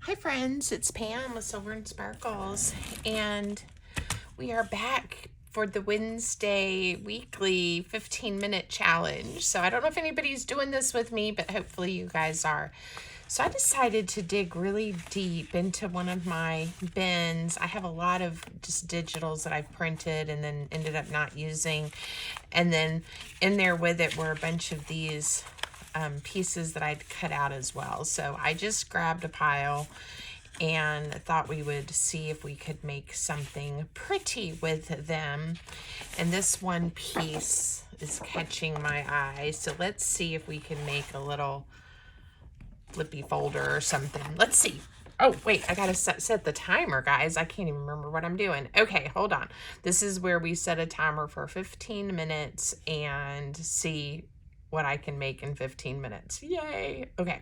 Hi friends, it's Pam with Silver and Sparkles, and we are back for the Wednesday weekly 15-minute challenge. So I don't know if anybody's doing this with me, but hopefully you guys are. So I decided to dig really deep into one of my bins. I have a lot of just digitals that I've printed and then ended up not using. And then in there with it were a bunch of these pieces that I'd cut out as well. So I just grabbed a pile and thought we would see if we could make something pretty with them. And this one piece is catching my eye. So let's see if we can make a little flippy folder or something. Let's see. Oh, wait, I gotta set the timer, guys. I can't even remember what I'm doing. Okay, hold on. This is where we set a timer for 15 minutes and see what I can make in 15 minutes. Yay. Okay.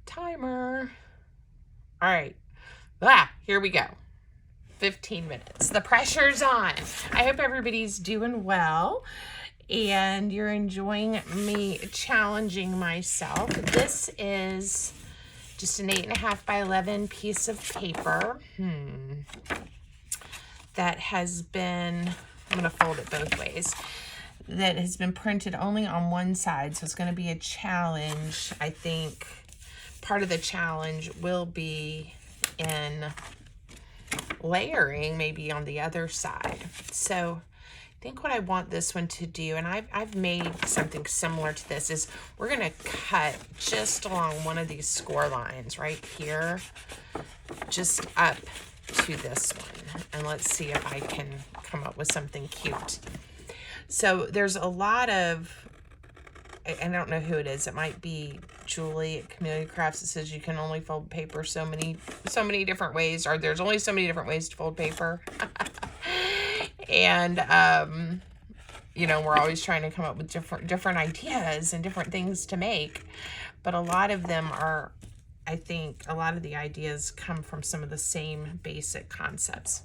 Timer. All right. Here we go. 15 minutes. The pressure's on. I hope everybody's doing well and you're enjoying me challenging myself. This is just an 8.5 by 11 piece of paper that has been, I'm going to fold it both ways, that has been printed only on one side. So it's going to be a challenge. I think part of the challenge will be in layering maybe on the other side. So I think what I want this one to do, and I've made something similar to this, is we're going to cut just along one of these score lines right here, just up to this one. And let's see if I can come up with something cute. So there's a lot of, I don't know who it is. It might be Julie at Community Crafts. It says you can only fold paper so many different ways, or there's only so many different ways to fold paper. And, you know, we're always trying to come up with different ideas and different things to make. But a lot of them are, I think, a lot of the ideas come from some of the same basic concepts.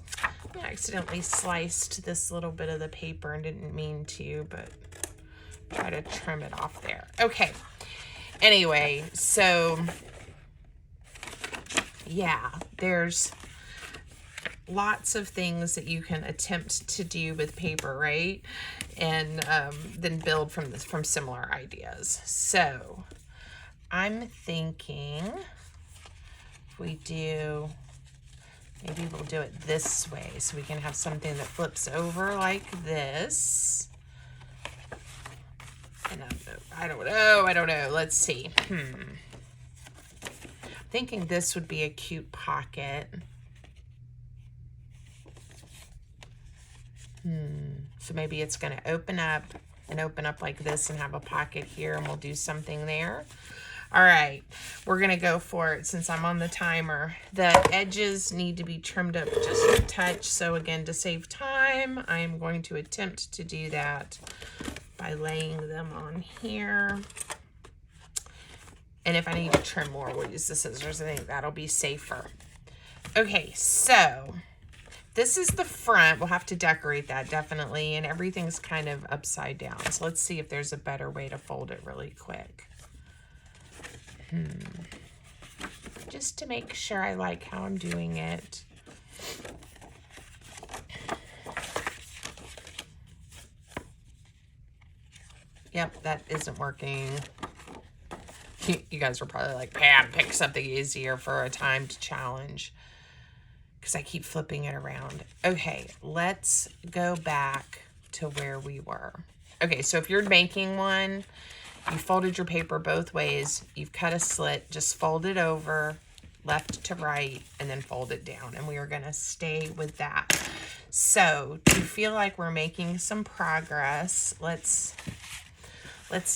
I accidentally sliced this little bit of the paper and didn't mean to, but try to trim it off there. Okay. Anyway, so yeah, there's lots of things that you can attempt to do with paper, right? And then build from similar ideas. So I'm thinking if we do, maybe we'll do it this way so we can have something that flips over like this. And I don't know. Let's see. Thinking this would be a cute pocket. So maybe it's going to open up like this and have a pocket here, and we'll do something there. All right, we're going to go for it since I'm on the timer. The edges need to be trimmed up just a touch. So again, to save time, I'm going to attempt to do that by laying them on here. And if I need to trim more, we'll use the scissors. I think that'll be safer. Okay, so this is the front. We'll have to decorate that definitely, and everything's kind of upside down. So let's see if there's a better way to fold it really quick. Just to make sure I like how I'm doing it. Yep, that isn't working. You guys are probably like, Pam, pick something easier for a timed challenge, because I keep flipping it around. Okay, let's go back to where we were. Okay, so if you're making one, you folded your paper both ways, you've cut a slit, just fold it over left to right and then fold it down, and we are going to stay with that. So to feel like we're making some progress, let's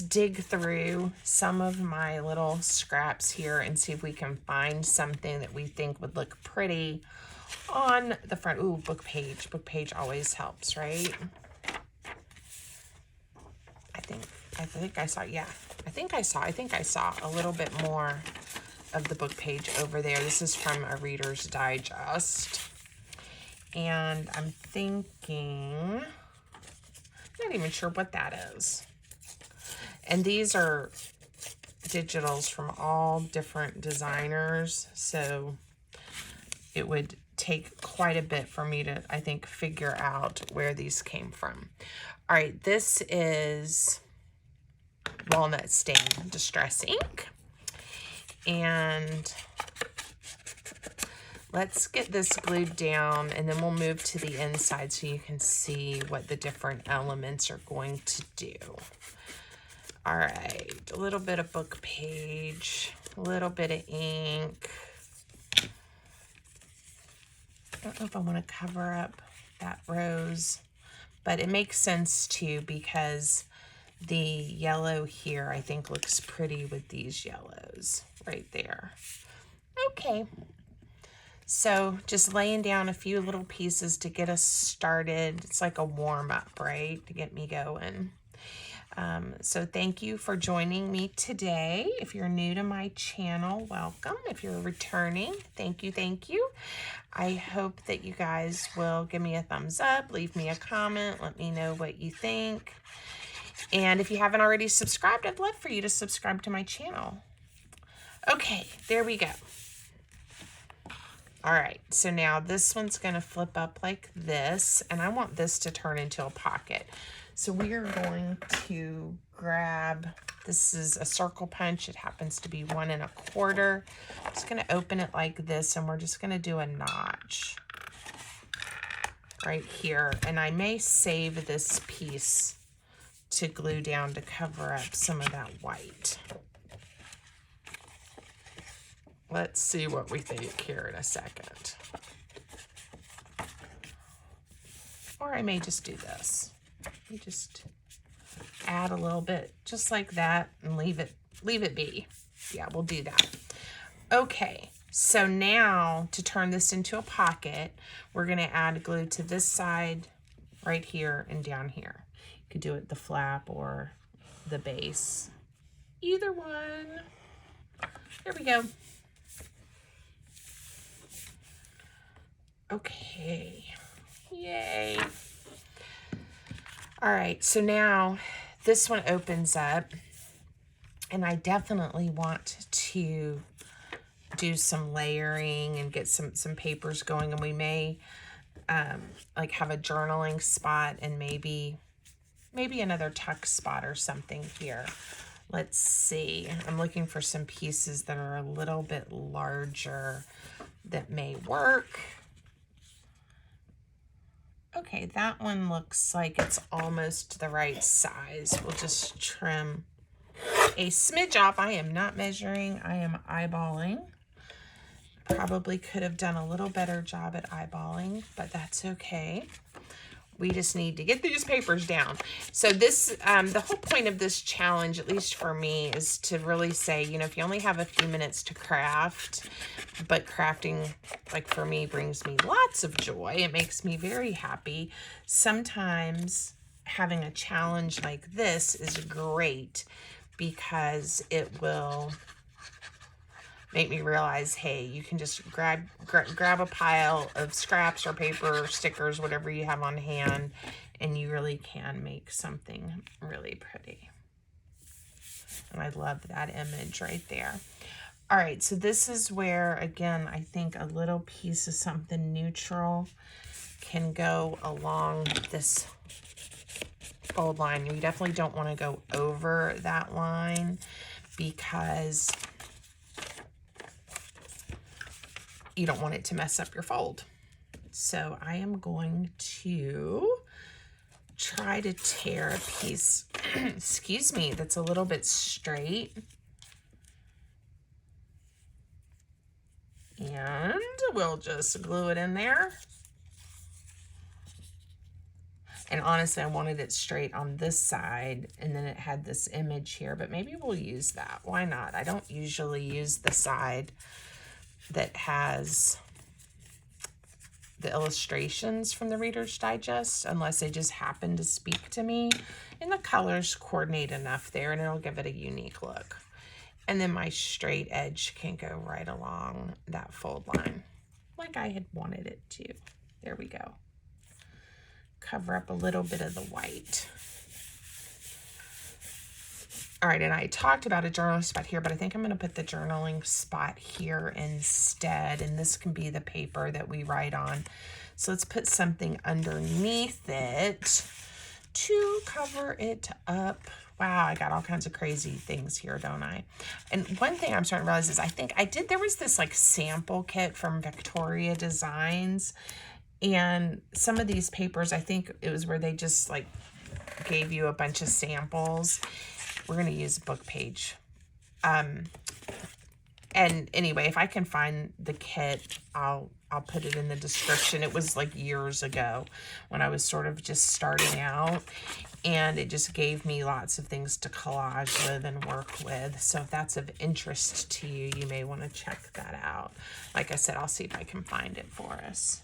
dig through some of my little scraps here and see if we can find something that we think would look pretty on the front. Ooh, book page. Book page always helps, right? I think I saw, yeah. I think I saw a little bit more of the book page over there. This is from a Reader's Digest. And I'm thinking, I'm not even sure what that is. And these are digitals from all different designers, so it would take quite a bit for me to, I think, figure out where these came from. All right, this is Walnut Stain Distress Ink. And let's get this glued down, and then we'll move to the inside so you can see what the different elements are going to do. All right, a little bit of book page, a little bit of ink. I don't know if I want to cover up that rose, but it makes sense too because the yellow here I think looks pretty with these yellows right there. Okay, so just laying down a few little pieces to get us started. It's like a warm-up, right, to get me going. So thank you for joining me today. If you're new to my channel, welcome. If you're returning, thank you, thank you. I hope that you guys will give me a thumbs up, leave me a comment, let me know what you think. And if you haven't already subscribed, I'd love for you to subscribe to my channel. Okay, there we go. All right, so now this one's gonna flip up like this, and I want this to turn into a pocket. So we are going to grab, this is a circle punch. It happens to be 1 1/4. I'm just gonna open it like this, and we're just gonna do a notch right here. And I may save this piece to glue down to cover up some of that white. Let's see what we think here in a second. Or I may just do this. You just add a little bit just like that and leave it be. Yeah, we'll do that. Okay, so now to turn this into a pocket, we're gonna add glue to this side right here and down here. You could do it the flap or the base. Either one. There we go. Okay, yay. All right, so now this one opens up, and I definitely want to do some layering and get some papers going, and we may like have a journaling spot and maybe another tuck spot or something here. Let's see. I'm looking for some pieces that are a little bit larger that may work. Okay, that one looks like it's almost the right size. We'll just trim a smidge off. I am not measuring, I am eyeballing. Probably could have done a little better job at eyeballing, but that's okay. We just need to get these papers down. So this, the whole point of this challenge, at least for me, is to really say, you know, if you only have a few minutes to craft, but crafting, like for me, brings me lots of joy. It makes me very happy. Sometimes having a challenge like this is great because it will make me realize, hey, you can just grab a pile of scraps or paper or stickers, whatever you have on hand, and you really can make something really pretty. And I love that image right there. All right, so this is where, again, I think a little piece of something neutral can go along this fold line. You definitely don't want to go over that line because you don't want it to mess up your fold. So I am going to try to tear a piece, excuse me, that's a little bit straight. And we'll just glue it in there. And honestly, I wanted it straight on this side, and then it had this image here, but maybe we'll use that. Why not? I don't usually use the side that has the illustrations from the Reader's Digest unless they just happen to speak to me, and the colors coordinate enough there and it'll give it a unique look. And then my straight edge can go right along that fold line like I had wanted it to. There we go. Cover up a little bit of the white. All right, and I talked about a journaling spot here, but I think I'm going to put the journaling spot here instead, and this can be the paper that we write on. So let's put something underneath it to cover it up. Wow, I got all kinds of crazy things here, don't I? And one thing I'm starting to realize is I think there was this like sample kit from Victoria Designs, and some of these papers, I think it was where they just like gave you a bunch of samples. We're going to use a book page. And anyway, if I can find the kit, I'll put it in the description. It was like years ago when I was sort of just starting out, and it just gave me lots of things to collage with and work with. So if that's of interest to you, you may want to check that out. Like I said, I'll see if I can find it for us.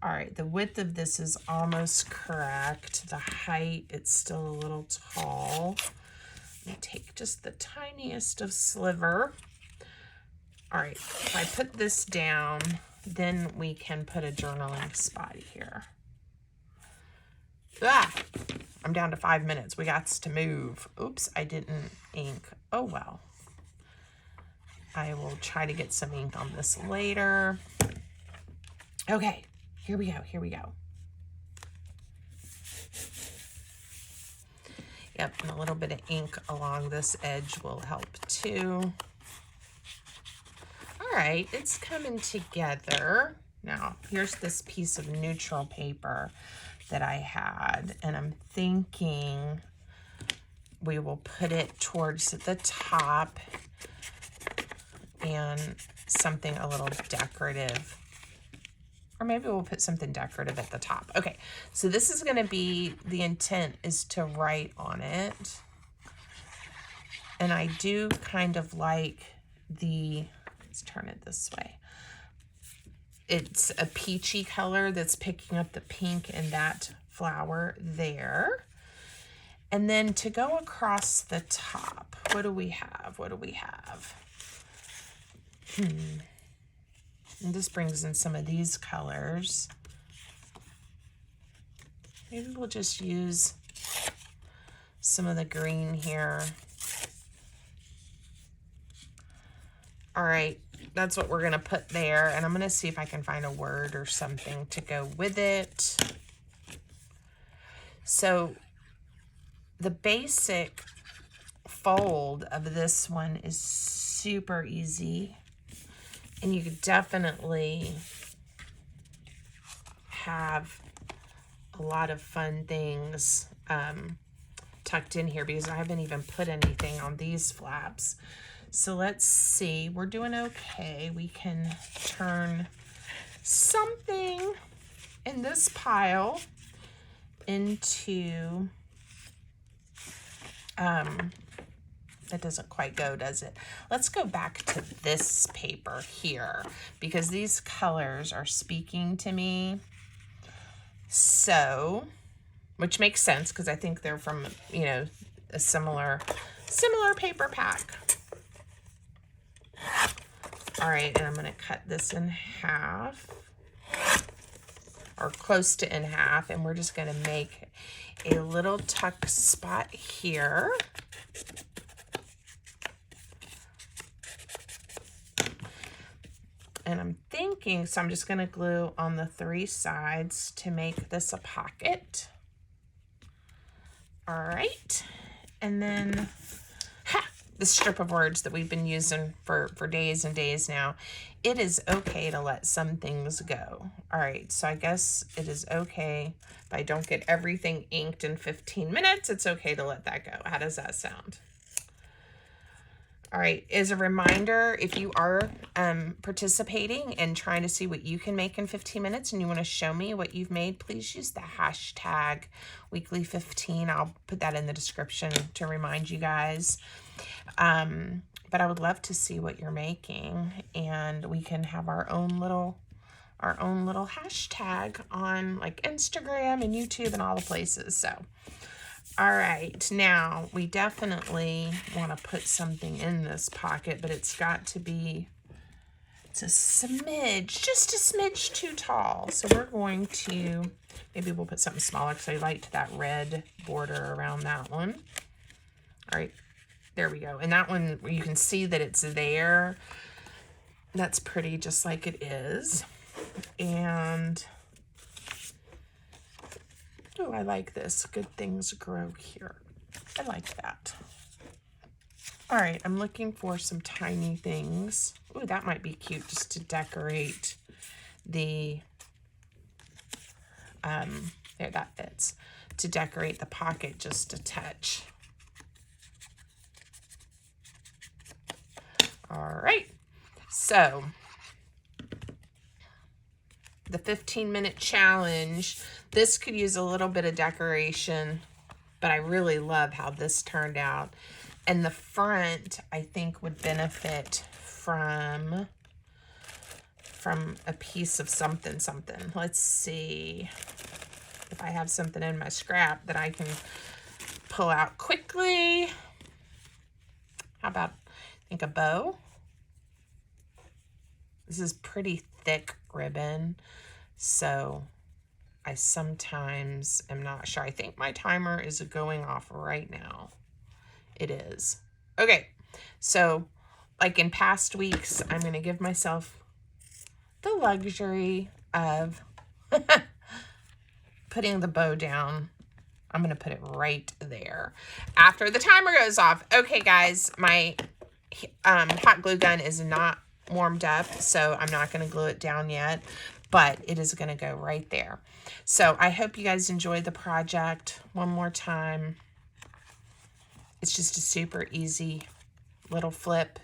All right, the width of this is almost correct. The height, it's still a little tall. Let me take just the tiniest of sliver. All right, if I put this down, then we can put a journaling spot here. Ah, I'm down to 5 minutes. We got to move. Oops, I didn't ink. Oh, well. I will try to get some ink on this later. Okay, here we go, here we go. Yep, and a little bit of ink along this edge will help too. All right, it's coming together. Now, here's this piece of neutral paper that I had, and I'm thinking we will put it towards the top and something a little decorative. Or maybe we'll put something decorative at the top. Okay, so this is going to be, the intent is to write on it. And I do kind of like the, let's turn it this way. It's a peachy color that's picking up the pink in that flower there. And then to go across the top, what do we have? What do we have? And this brings in some of these colors. Maybe we'll just use some of the green here. All right, that's what we're gonna put there. And I'm gonna see if I can find a word or something to go with it. So the basic fold of this one is super easy. And you could definitely have a lot of fun things tucked in here because I haven't even put anything on these flaps. So let's see, we're doing okay. We can turn something in this pile into, that doesn't quite go, does it? Let's go back to this paper here because these colors are speaking to me. So, which makes sense because I think they're from, you know, a similar paper pack. All right, and I'm gonna cut this in half or close to in half, and we're just gonna make a little tuck spot here. And I'm thinking, so I'm just going to glue on the 3 sides to make this a pocket. All right. And then the strip of words that we've been using for days and days now. It is okay to let some things go. All right. So I guess it is okay if I don't get everything inked in 15 minutes. It's okay to let that go. How does that sound? All right, as a reminder, if you are participating and trying to see what you can make in 15 minutes and you want to show me what you've made, please use the hashtag weekly15. I'll put that in the description to remind you guys. But I would love to see what you're making, and we can have our own little hashtag on like Instagram and YouTube and all the places. So all right, now we definitely want to put something in this pocket, but it's got to be, it's a smidge, just a smidge too tall. So we're going to, maybe we'll put something smaller because I liked that red border around that one. All right, There we go. And that one, you can see that it's there. That's pretty, just like it is. And, oh, I like this. Good things grow here. I like that. All right, I'm looking for some tiny things. Oh, that might be cute just to decorate the, there, that fits. To decorate the pocket just a touch. All right, so the 15-minute challenge. This could use a little bit of decoration, but I really love how this turned out. And the front, I think, would benefit from a piece of something. Let's see if I have something in my scrap that I can pull out quickly. How about, I think, a bow? This is pretty thick ribbon, so I sometimes am not sure. I think my timer is going off right now. It is. Okay, so like in past weeks, I'm going to give myself the luxury of putting the bow down. I'm going to put it right there after the timer goes off. Okay, guys, my hot glue gun is not warmed up, so I'm not going to glue it down yet, but it is going to go right there. So I hope you guys enjoyed the project. One more time, it's just a super easy little flip,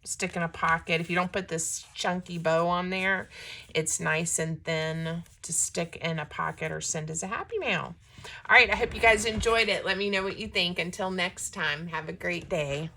stick in a pocket. If you don't put this chunky bow on there, it's nice and thin to stick in a pocket or send as a happy mail. All right, I hope you guys enjoyed it. Let me know what you think. Until next time, have a great day.